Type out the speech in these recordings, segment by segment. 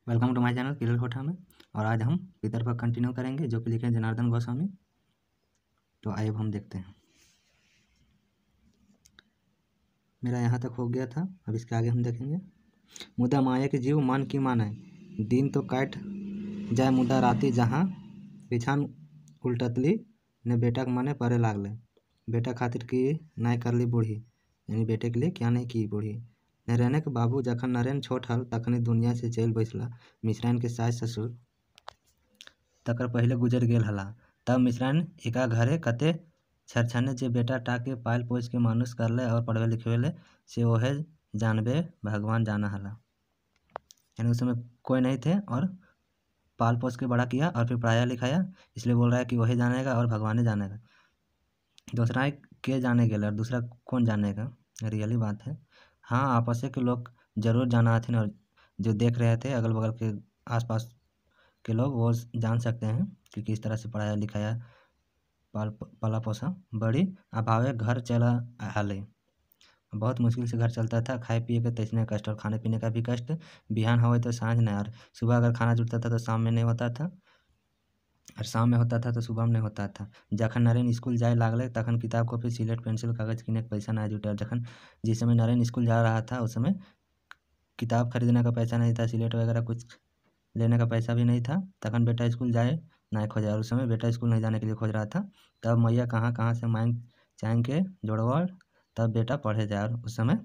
Welcome to my channel Killer Kotha में। और आज हम पितर पर कंटिन्यू करेंगे जो कि लिखे हैं जनार्दन गोस्वामी। तो आइए हम देखते हैं। मेरा यहाँ तक हो गया था, अब इसके आगे हम देखेंगे। मुदा माया के जीव मान की माने, दिन तो काट जाए मुदा राती जहाँ बिछान उल्टतली ने बेटा के मने परे लागले। बेटा खातिर की नाय करली बूढ़ी, यानी बेटे के लिए क्या नहीं की बूढ़ी। नरेन के बाबू जखन नरेन छोट हल तखनी दुनिया से चल बैसला। मिश्राइन के सास ससुर तकर पहले गुजर गेल हला। तब मिश्राइन एका घरे कते छरछने जे बेटा टाके पाल पोस के मानुष करले और पढ़वे लिखवेले से ओहे जानबे भगवान जाना हला। यानी उस समय कोई नहीं थे और पाल पोस के बड़ा किया और फिर पढ़ाया लिखाया, इसलिए बोल रहा है कि वही जानेगा और भगवान ही जानेगा। दूसरा के जाने और दूसरा कौन जानेगा, रियली बात है। हाँ, आपस के लोग जरूर जाना थे और जो देख रहे थे अगल बगल के आसपास के लोग वो जान सकते हैं कि किस तरह से पढ़ाया लिखाया पाला पोसा। बड़ी अभावे घर चला हाले, बहुत मुश्किल से घर चलता था। खाए पिए के तैसने कष्ट और खाने पीने का भी कष्ट। बिहान हो तो सांझ नहीं, और सुबह अगर खाना जुटता था तो शाम में नहीं होता था, और शाम में होता था तो सुबह में नहीं होता था। जखन नरेन स्कूल जाए लागले तखन किताब कॉपी सिलेट पेंसिल कागज किने के पैसा नहीं जुटे। और जखन जिस समय नरेन स्कूल जा रहा था उस समय किताब खरीदने का पैसा नहीं था, सिलेट वगैरह कुछ लेने का पैसा भी नहीं था। तखन बेटा स्कूल जाए ना खोजा, और उस समय बेटा स्कूल नहीं जाने के लिए खोज रहा था। तब मैया कहाँ कहाँ से मांग चांग के जोड़वड़ तब बेटा पढ़े जाए। और उस समय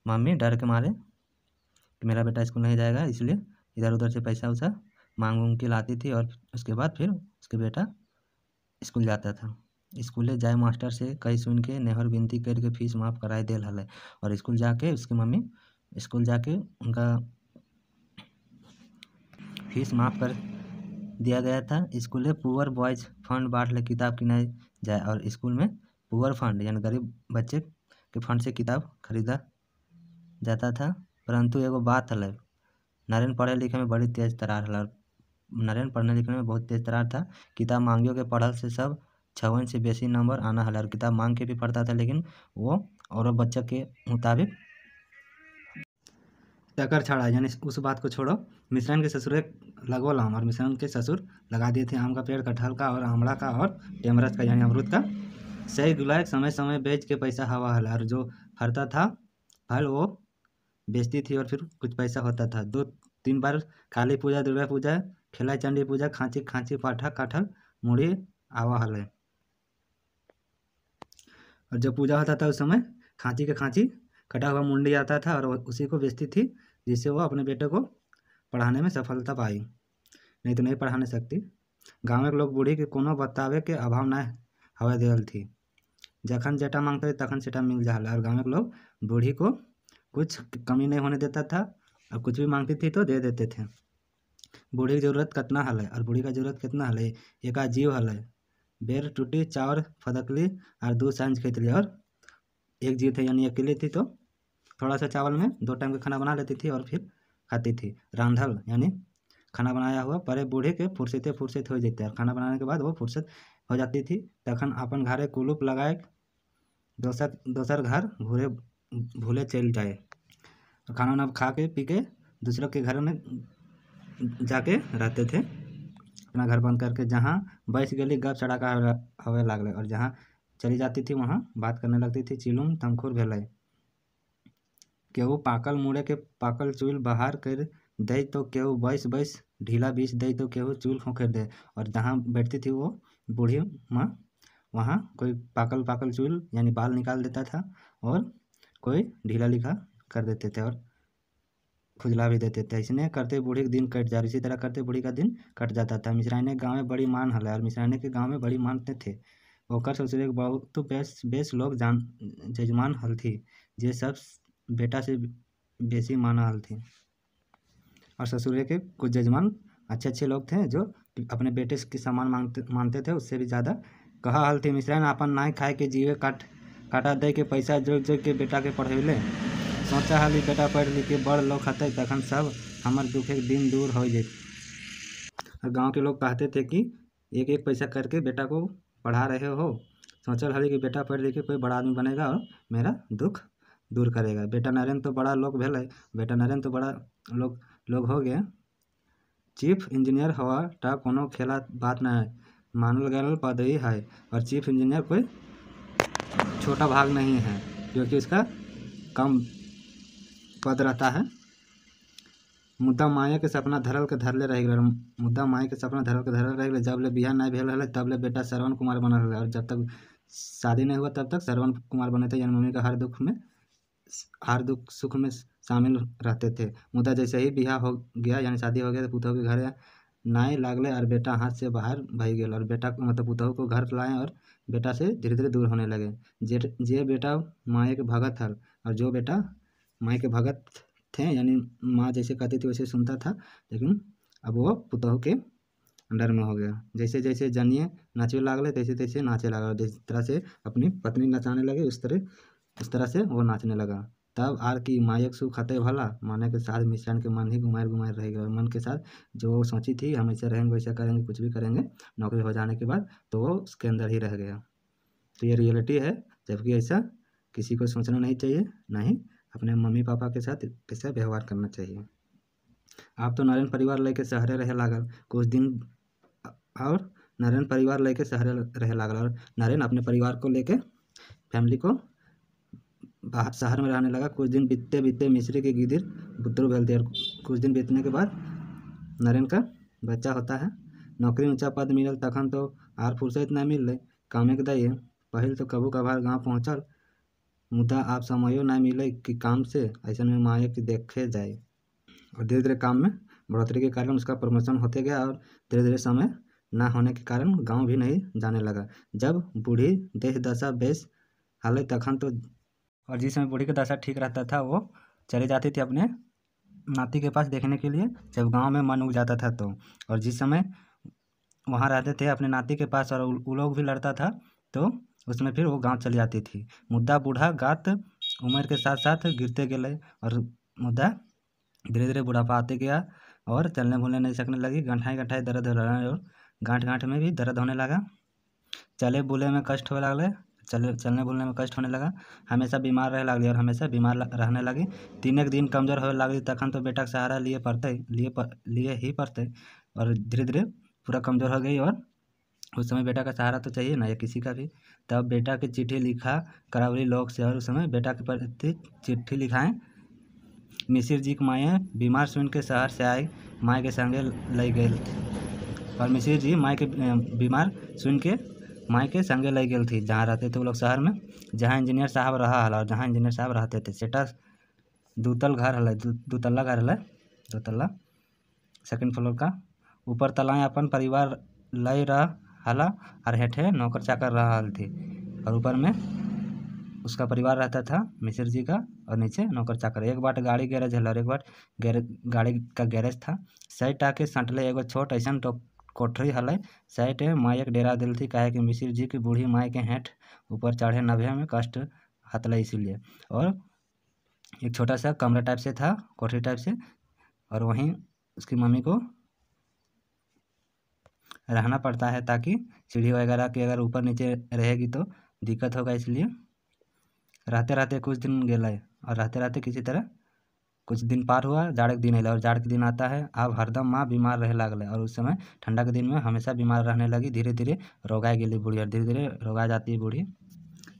मम्मी डर के मारे कि मेरा बेटा स्कूल नहीं जाएगा, इसलिए इधर उधर से पैसा उसा मांग उंग के लाती थी। और उसके बाद फिर उसके बेटा स्कूल जाता था। स्कूले जाए मास्टर से कही सुन के नेहर विनती करके फीस माफ़ कराए देल हले। और स्कूल जाके उसकी मम्मी स्कूल जाके उनका फीस माफ़ कर दिया गया था। स्कूल पुअर बॉयज़ फंड बांट ले किताब किनाई जाए, और स्कूल में पुअर फंड यानी गरीब बच्चे के फंड से किताब खरीदा जाता था। परंतु एगो बात हल, नरेन पढ़े लिखे में बड़ी तेज तरार हल। नरेन पढ़ने लिखने में बहुत तेज तरार था। किताब मांगियों के पढ़ल से सब 6 से बेसी नंबर आना हल। और किताब मांग के भी पढ़ता था, लेकिन वो और बच्चा के मुताबिक टक्कर छड़ा। यानी उस बात को छोड़ो, मिश्रण के ससुर लगोल आम, और मिश्रण के ससुर लगा दिए थे आम का पेड़, कटहल का और आमला का और टेमरस का यानी अमरूद का। सही गुलाय समय समय बेच के पैसा हवा हल, और जो फरता था फल वो बेचती थी और फिर कुछ पैसा होता था। 2-3 बार काली पूजा, दुर्गा पूजा, खेला चंडी पूजा, खांची खांची पाठा काठल मुड़ी आवा हल। और जब पूजा होता था उस समय खांची के खांची कटा हुआ मुंडी आता था और उसी को बेचती थी, जिससे वो अपने बेटे को पढ़ाने में सफलता पाई, नहीं तो नहीं पढ़ाने सकती। गाँव के लोग बूढ़ी के कोनो बतावे के अभाव न हवा देल थी। जखन जेटा मांगते तखन सेटा मिल जा। और गाँव के लोग बूढ़ी को कुछ कमी नहीं होने देता था, और कुछ भी मांगती थी तो दे देते थे। बूढ़ी की जरूरत कितना हल, और बूढ़ी का जरूरत कितना हल, एक जीव हल। बेर टूटी चावर फदकली और 2 सांझ खेतली। और एक जीव थे यानी अकेले थी तो थोड़ा सा चावल में 2 टाइम का खाना बना लेती थी और फिर खाती थी। रांधल यानी खाना बनाया हुआ परे बूढ़े के फुर्सत हो जाते, और खाना बनाने के बाद वो फुर्सत हो जाती थी। तखन अपन घरे कुलूप लगाए दोसर घर भूले चल जाए। और खाना वाना खा के पी के दूसरों के घर में जाके रहते थे, अपना घर बंद करके। जहाँ बैस गली गप चढ़ा हवे लागले, और जहाँ चली जाती थी वहाँ बात करने लगती थी। चिलुम तमखुर भेलै, केहू पाकल मुड़े के पाकल चूल बाहर कर दे तो केहू बैस ढीला बीछ दे तो केहू चूल खोखर दे। और जहाँ बैठती थी वो बूढ़ी माँ, वहाँ कोई पाकल चूल यानी बाल निकाल देता था, और कोई ढीला लिखा कर देते थे और खुजला भी देते थे। इसने करते बूढ़ी का दिन कट जा, इसी तरह करते बूढ़ी का दिन कट जाता था। मिश्राइने गाँव में बड़ी मान हल, और मिश्राइने के गाँव में बड़ी मानते थे। ओकर ससुर एक बहुत बेस लोग जजमान हल थी, जे सब बेटा से बेसी माना हल थी। और ससुर के कुछ जजमान अच्छे लोग थे जो अपने बेटे के सामान मानते थे, उससे भी ज़्यादा कहा हल थी। मिश्राइन अपन नाई खाए के जीवे काटा दे के पैसा जोड़ के बेटा के पढ़ेले। सोचा हाली बेटा पढ़ लिख के बड़ लोग हते तखन सब हमार दुखे दिन दूर हो जाए। और गाँव के लोग कहते थे कि एक एक पैसा करके बेटा को पढ़ा रहे हो, सोचल हाली कि बेटा पढ़ लिख के कोई बड़ा आदमी बनेगा और मेरा दुख दूर करेगा। बेटा नरेन तो बड़ा लोग भेल, बेटा नरेन तो बड़ा लोग हो गए, चीफ इंजीनियर हवा टा कोनो खेला बात न है, मानल गयल पद ही है। और चीफ इंजीनियर कोई छोटा भाग नहीं है, क्योंकि उसका कम पद रहता है। मुद्दा माया के सपना धरल के धरले रह गए, मुद्दा माया के सपना धरल के धरल रह गए। जब ले बिहार नहीं भेल रहे तब ले बेटा श्रवण कुमार बनल रहे, और जब तक शादी नहीं हुआ तब तक श्रवण कुमार बने थे, यानी मम्मी का हर दुख सुख में शामिल रहते थे। मुद्दा जैसे ही बिहार हो गया यानी शादी हो गया तो पुतहु के घर नाई लागले और बेटा हाथ से बाहर भाग गया, और बेटा मतलब पुतहु को घर लाए और बेटा से धीरे धीरे दूर होने लगे। जे बेटा माए के भगत था, और जो बेटा माए के भगत थे, यानी माँ जैसे कहती थी वैसे सुनता था, लेकिन अब वो पुतहु के अंडर में हो गया। जैसे जैसे जनिए नाचे लागले तैसे तैसे नाचे लगा, जिस तरह से अपनी पत्नी नचाने लगे उस तरह से वो नाचने लगा। तब आर की मायक सुख हते भला, माने के साथ मिश्रण के मन ही घुमाए घुमाए रह गया। मन के साथ जो वो सोची थी हम ऐसे रहेंगे वैसा करेंगे कुछ भी करेंगे नौकरी हो जाने के बाद, तो वो उसके अंदर ही रह गया। तो ये रियलिटी है, जबकि ऐसा किसी को सोचना नहीं चाहिए, नहीं अपने मम्मी पापा के साथ कैसा व्यवहार करना चाहिए। आप तो नरेन परिवार लेके शहरे रहे लागल कुछ दिन, और नरेन परिवार लेके शहरे रहे लागल, और नरेन अपने परिवार को लेके फैमिली को बाहर शहर में रहने लगा। कुछ दिन बीतते बीतते मिस्री के गिदिर बुतरू भेलते, और कुछ दिन बीतने के बाद नरेन का बच्चा होता है। नौकरी ऊंचा पद मिलल तखन तो आर फुर्सत नहीं मिल कामे के दाइए। पहल तो कभू कभार गाँव पहुँचल, मुद्दा आप समयो नहीं मिले कि काम से ऐसा में माए कि देखे जाए। और धीरे धीरे काम में बढ़ोतरी के कारण उसका प्रमोशन होते गया, और धीरे धीरे समय ना होने के कारण गांव भी नहीं जाने लगा। जब बूढ़ी देह दशा बेस हाल तखन तो, और जिस समय बूढ़ी की दशा ठीक रहता था वो चली जाती थी अपने नाती के पास देखने के लिए, जब गांव में मन उग जाता था तो। और जिस समय वहाँ रहते थे अपने नाती के पास और वो लोग भी लड़ता था तो उसमें फिर वो गांव चली जाती थी। मुद्दा बूढ़ा गात उम्र के साथ साथ गिरते गए, और मुद्दा धीरे धीरे बुढ़ापा आते गया और चलने बोलने नहीं सकने लगी। गंठाई गंठाई दर्द हो रहा है, और गांठ गांठ में भी दर्द होने लगा। चले बुले में कष्ट होने लगले, चलने बोलने में कष्ट होने लगा। हमेशा बीमार रहे लगली, और हमेशा बीमार रहने लगी। 3 दिन कमजोर होने लगी, तखन तो बेटा का सहारा लिए ही पड़ते, और धीरे धीरे पूरा कमजोर हो गई। और उस समय बेटा का सहारा तो चाहिए ना, या किसी का भी। तब बेटा की चिट्ठी लिखा करावली लोग से, और उस समय बेटा के प्रति चिट्ठी लिखाएं। मिसिर जी की माए बीमार सुन के शहर से आई, माए के संगे ले गए। और मिसिर जी माए के बीमार सुन के माए के संगे ले गई थी, जहाँ रहते थे वो लोग शहर में, जहाँ इंजीनियर साहब रहा हल, और जहाँ इंजीनियर साहब रहते थे सेटा दूतल घर हल, दूतल्ला घर हल, दूतल्ला 2nd फ्लोर का। ऊपर तलाएँ अपन परिवार लय रहा हला, और हेठे नौकर चाकर रहा हल थी, और ऊपर में उसका परिवार रहता था मिसिर जी का, और नीचे नौकर चाकर। एक बाट गाड़ी गैरेज हल, और एक बाट गाड़ी का गैरेज था। साइड आके सटले एगो छोट ऐसा कोठरी हल, साइड माँ एक डेरा दिल थी, काहे कि मिसिर जी की बूढ़ी माँ के हेठ ऊपर चढ़े नभे में कष्ट हतला इसीलिए। और एक छोटा सा कमरा टाइप से था, कोठरी टाइप से, और वहीं उसकी मम्मी को रहना पड़ता है, ताकि सीढ़ी वगैरह के अगर ऊपर नीचे रहेगी तो दिक्कत होगा। इसलिए रहते रहते कुछ दिन गए, और रहते रहते किसी तरह कुछ दिन पार हुआ। जाड़ के दिन अल, और जाड़ के दिन आता है अब हरदम माँ बीमार रहे लगल, और उस समय ठंडा के दिन में हमेशा बीमार रहने लगी। धीरे धीरे रोगा गई बूढ़ी, और धीरे धीरे रोगा जाती है बूढ़ी।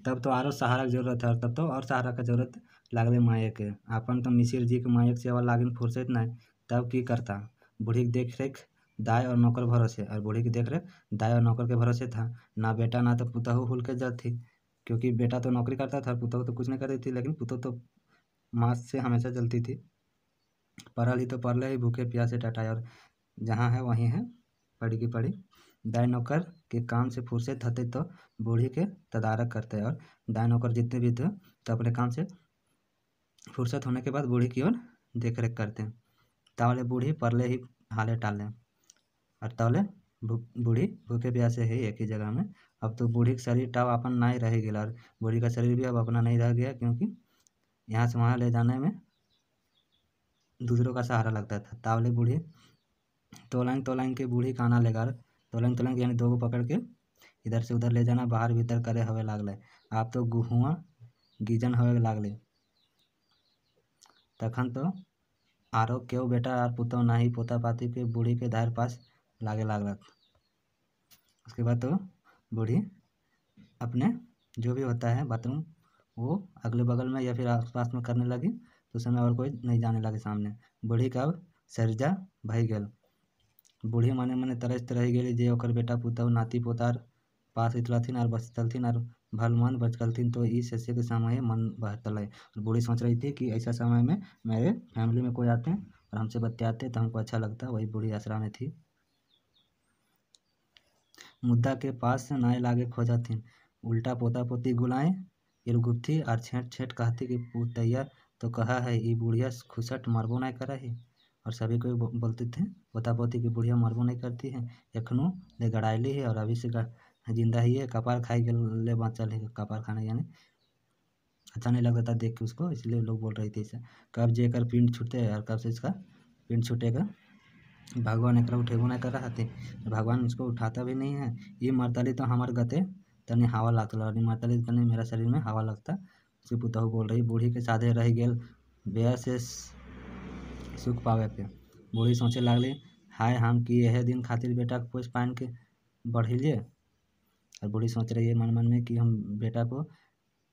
तब तो आरो सहारा की जरूरत है, तब तो और सहारा का जरूरत लागले माए के। अपन तो मिसिर जी के माए के सेवा लागिन फुर्सत नहीं, तब की करता। बूढ़ी की देख रेख दाई और नौकर भरोसे, और बूढ़ी की देख रेख दाई और नौकर के भरोसे था। ना बेटा ना तो पुतहु हुल के जल थी, क्योंकि बेटा तो नौकरी करता था, पुतहु तो कुछ नहीं करती थी, लेकिन पुतहु तो माँ से हमेशा जलती थी। पढ़ल ही तो पढ़ले ही भूखे प्यासे टटाए, और जहाँ है वहीं है पढ़ी की पढ़ी। दाई नौकर के काम से फुर्सत हते तो बूढ़ी के तदारक करते, और दाई नौकर जितने भी थे तो अपने काम से फुर्सत होने के बाद बूढ़ी की ओर देख रेख करते। तावले बूढ़ी परले ही हाले टाले, और तावले बूढ़ी भूखे प्यासे है एक ही जगह में। अब तो बूढ़ी का शरीर टाव अपन नहीं रह गया, और बूढ़ी का शरीर भी अब अपना नहीं रह गया, क्योंकि यहाँ से वहाँ ले जाने में दूसरों का सहारा लगता था। तावले बूढ़ी तोलाइन के बूढ़ी काना लेकर तोलाइन यानी 2 को पकड़ के इधर से उधर ले जाना, बाहर भीतर करे हवे लागले। आप तो गुहुआ गीजन हवे लागले। तखन तो आरो क्यों बेटा आर पुतौ नाही पोता पाती के बूढ़ी के दायर पास लागे लागलत। उसके बाद तो बूढ़ी अपने जो भी होता है बाथरूम वो अगले बगल में या फिर आसपास में करने लगी, तो उस समय और कोई नहीं जाने लगे सामने। बूढ़ी का अब सरिजा भई गेल। बूढ़ी मने मने तरसत रह गेली जे ओकर बेटा पुतहु नाती पोतार पास रहथिन और बचतलथिन और भलमन बचकलथिन तो इस शस्य के समय मन बहतले। और बूढ़ी सोच रही थी कि ऐसा समय में मेरे फैमिली में कोई आते हैं और हमसे बतियाते तो हमको अच्छा लगता। वही बूढ़ी आसरा में थी। मुद्दा के पास नाय लागे खोजथिन, उल्टा पोता पोती गुलाएं इरगुप्थी और छेट छेट कहती कि पुतैया तो कहा है ई बुढ़िया खुसट मरबो नहीं करा है। और सभी को बोलते थे पोता पोती की बुढ़िया मरबो नहीं करती है, एखनों ले गड़ाइली है और अभी से जिंदा ही है, कपार खाई के ले बाँचल है। कपार खाना यानी अच्छा नहीं लगता था देख के उसको, इसलिए लोग बोल रहे थे इसे। कब जेकर पिंड छूटे और कब से इसका पिंड छूटेगा। भगवान एक उठेबो नहीं कर रहा थे, भगवान इसको उठाता भी नहीं है। ये मरतली तो हमारे गते तनी हवा लगता और मरतली तनी मेरा शरीर में हवा लगता। उसकी पुतहु बोल रही बूढ़ी के साधे रह गेल बेया से सुख पावे के। बूढ़ी सोचे लागली हाय हम कि यह दिन खातिर बेटा को पोस पान के बढ़िलिए। और बूढ़ी सोच रही है मन मन में कि हम बेटा को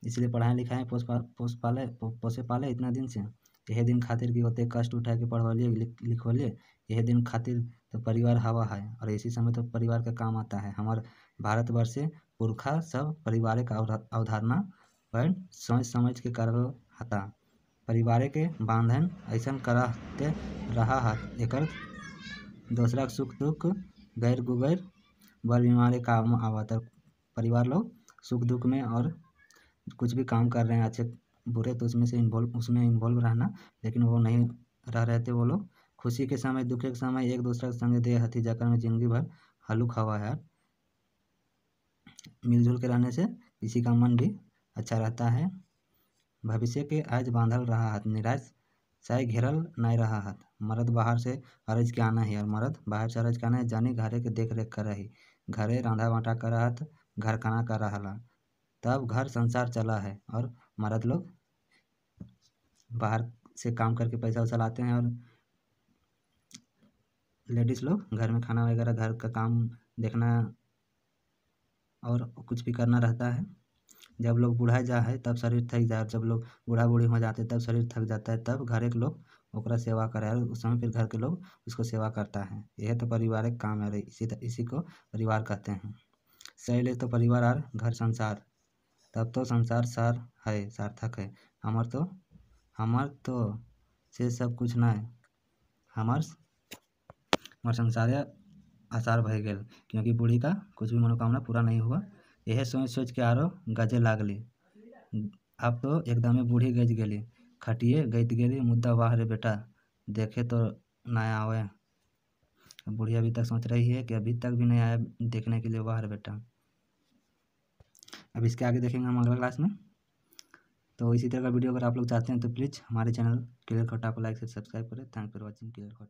इसलिए पढ़ाए लिखाएं पोसे पाले इतना दिन से। यह दिन खातिर कि होते कष्ट उठा के पढ़वलिए लिखवलिए। यह दिन खातिर तो परिवार हवा है और इसी समय तो परिवार का काम आता है। हमारे भारतवर्ष से पुरखा सब पारिवारिक अवधारणा पर सोच समझ के करल हता। परिवार के बांधन ऐसा करते रहा हाथ एकर दूसरा सुख दुख गैर गुगैर बर बीमारी काम आवत। परिवार लोग सुख दुख में और कुछ भी काम कर रहे हैं अच्छे बुरे तो उसमें इन्वॉल्व रहना, लेकिन वो नहीं रह रहे थे। वो लोग खुशी के समय दुख के समय एक दूसरे के संग दे हथी जाकर में जिंदगी भर हलुक हवा है। मिलजुल के रहने से किसी का मन भी अच्छा रहता है। भविष्य के आज बांधल रहा हाथ निराश साय घेरल नहीं रहा हाथ। मर्द बाहर से अरज के आना है और मर्द बाहर से अरज के आना है जानी घरे के देख रेख कर रही। घरे रांधा बांटा कर रहा घर खाना कर रहा तब घर संसार चला है। और मर्द लोग बाहर से काम करके पैसा वैसा लाते हैं और लेडीज़ लोग घर में खाना वगैरह घर का काम देखना और कुछ भी करना रहता है। जब लोग बूढ़ा जा है तब शरीर थक जाए, जब लोग बूढ़ा बूढ़ी हो जाते तब शरीर थक जाता है, तब घर के लोग ओकरा सेवा करे और उस समय फिर घर के लोग उसको सेवा करता है। यह तो पारिवारिक काम है, इसी को परिवार कहते हैं। सही तो परिवार और घर संसार तब तो संसार सार है सार्थक है। हमार तो से सब कुछ ना है हमार संसार आसार भय गेल क्योंकि बूढ़ी का कुछ भी मनोकामना पूरा नहीं हुआ। यह सोच सोच के आरो गजे लागली। अब तो एकदम बूढ़ी गज गेली खटिए गईत गेली मुद्दा वाह रे बेटा देखे तो नया आवे। बूढ़ी अभी तक सोच रही है कि अभी तक भी नहीं आया देखने के लिए वाह रे बेटा। अब इसके आगे देखेंगे हम अगला क्लास में। तो इसी तरह का वीडियो अगर आप लोग चाहते हैं तो प्लीज़ हमारे चैनल क्लियर कट को लाइक से सब्सक्राइब करें। Thanks for watching clear cut.